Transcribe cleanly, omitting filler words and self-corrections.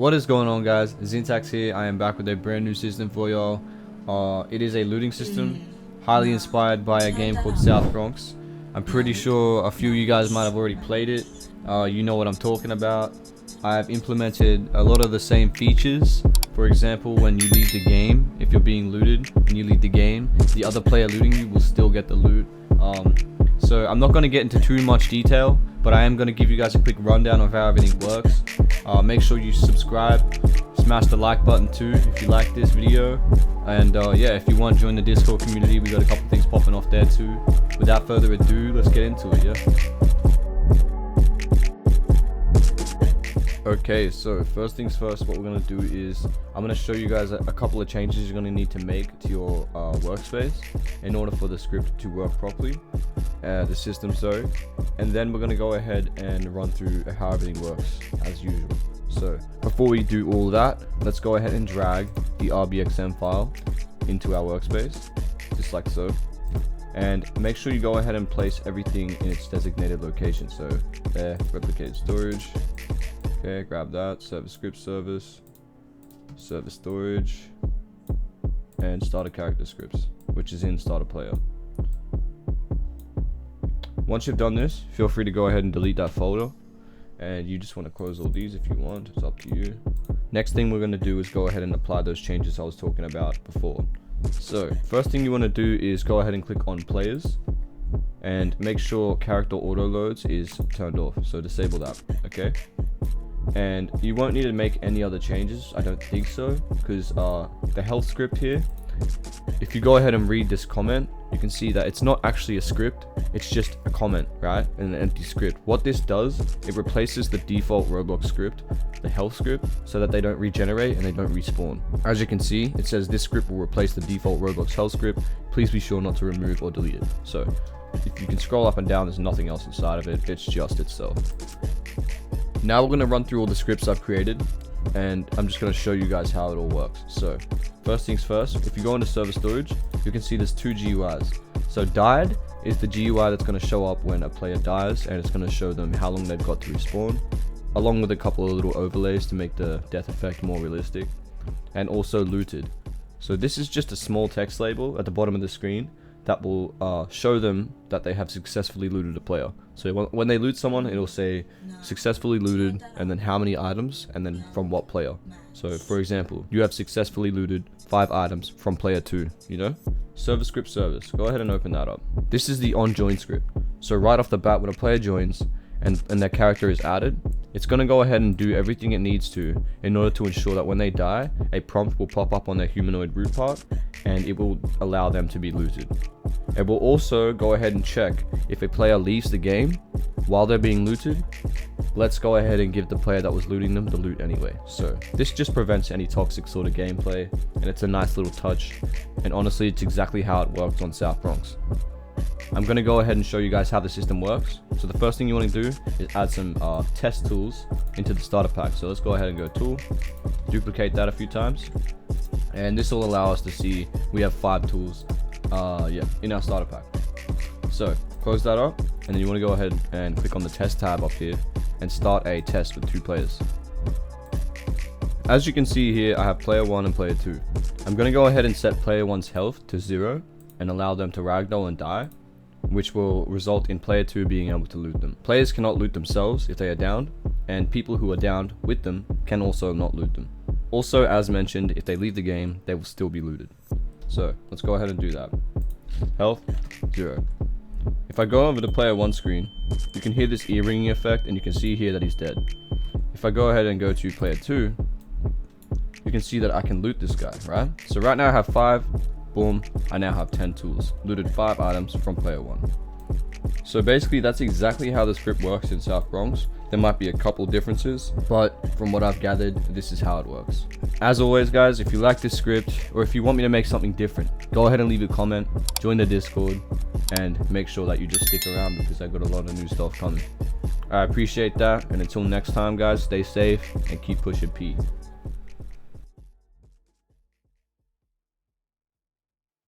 What is going on, guys? Xyntax here. I am back with a brand new system for y'all. It is a looting system highly inspired by a game called South Bronx. I'm pretty sure a few of you guys might have already played it. You know what I'm talking about. I have implemented a lot of the same features. For example, when you leave the game, if you're being looted and you leave the game, the other player looting you will still get the loot. So I'm not going to get into too much detail, but I am going to give you guys a quick rundown of how everything works. Make sure you subscribe, smash the like button too if you like this video, and yeah, if you want to join the Discord community, we got a couple things popping off there too. Without further ado, let's get into it. Okay, so first things first, what we're going to do is I'm going to show you guys a couple of changes you're going to need to make to your workspace in order for the script to work properly, the system, sorry, and then we're going to go ahead and run through how everything works as usual. So before we do all that, let's go ahead and drag the RBXM file into our workspace, just like so, and make sure you go ahead and place everything in its designated location. So there, replicated storage. Okay, grab that, server script service, server storage, and starter character scripts, which is in starter player. Once you've done this, feel free to go ahead and delete that folder, and you just want to close all these if you want, it's up to you. Next thing we're going to do is go ahead and apply those changes I was talking about before. So first thing you want to do is go ahead and click on players, and make sure character auto loads is turned off, so disable that, okay? And you won't need to make any other changes, I don't think so, because the health script here, if you go ahead and read this comment, you can see that it's not actually a script, it's just a comment, right, and an empty script. What this does, it replaces the default Roblox script, the health script, so that they don't regenerate and they don't respawn. As you can see, it says this script will replace the default Roblox health script. Please be sure not to remove or delete it. So if you can scroll up and down, there's nothing else inside of it, it's just itself. Now we're going to run through all the scripts I've created, and I'm just going to show you guys how it all works. So first things first, if you go into server storage, you can see there's two GUIs. So died is the GUI that's going to show up when a player dies, and it's going to show them how long they've got to respawn, along with a couple of little overlays to make the death effect more realistic, and also looted. So this is just a small text label at the bottom of the screen that will show them that they have successfully looted a player. So when they loot someone, it'll say successfully looted, and then how many items, and then from what player. So for example, you have successfully looted 5 items from player 2, you know? Server script service, go ahead and open that up. This is the on join script. So right off the bat, when a player joins and their character is added, it's going to go ahead and do everything it needs to in order to ensure that when they die, a prompt will pop up on their humanoid root part, and it will allow them to be looted. It will also go ahead and check if a player leaves the game while they're being looted. Let's go ahead and give the player that was looting them the loot anyway. So this just prevents any toxic sort of gameplay, and it's a nice little touch, and honestly it's exactly how it worked on South Bronx. I'm going to go ahead and show you guys how the system works. So the first thing you want to do is add some test tools into the starter pack. So let's go ahead and go tool, duplicate that a few times, and this will allow us to see we have 5 tools in our starter pack. So close that up, and then you want to go ahead and click on the test tab up here and start a test with 2 players. As you can see here, I have player 1 and player 2. I'm going to go ahead and set player 1's health to 0 and allow them to ragdoll and die, which will result in player 2 being able to loot them. Players cannot loot themselves if they are downed, and people who are downed with them can also not loot them. Also, as mentioned, if they leave the game, they will still be looted. So let's go ahead and do that. Health 0. If I go over to player 1 screen, you can hear this ear ringing effect, and you can see here that he's dead. If I go ahead and go to player 2, you can see that I can loot this guy, right? So right now I have 5. Boom, I now have 10 tools, looted 5 items from player 1. So basically that's exactly how the script works in South Bronx. There might be a couple differences, but from what I've gathered, this is how it works. As always guys, if you like this script, or if you want me to make something different, go ahead and leave a comment, join the Discord, and make sure that you just stick around because I've got a lot of new stuff coming. I appreciate that, and until next time guys, stay safe and keep pushing P.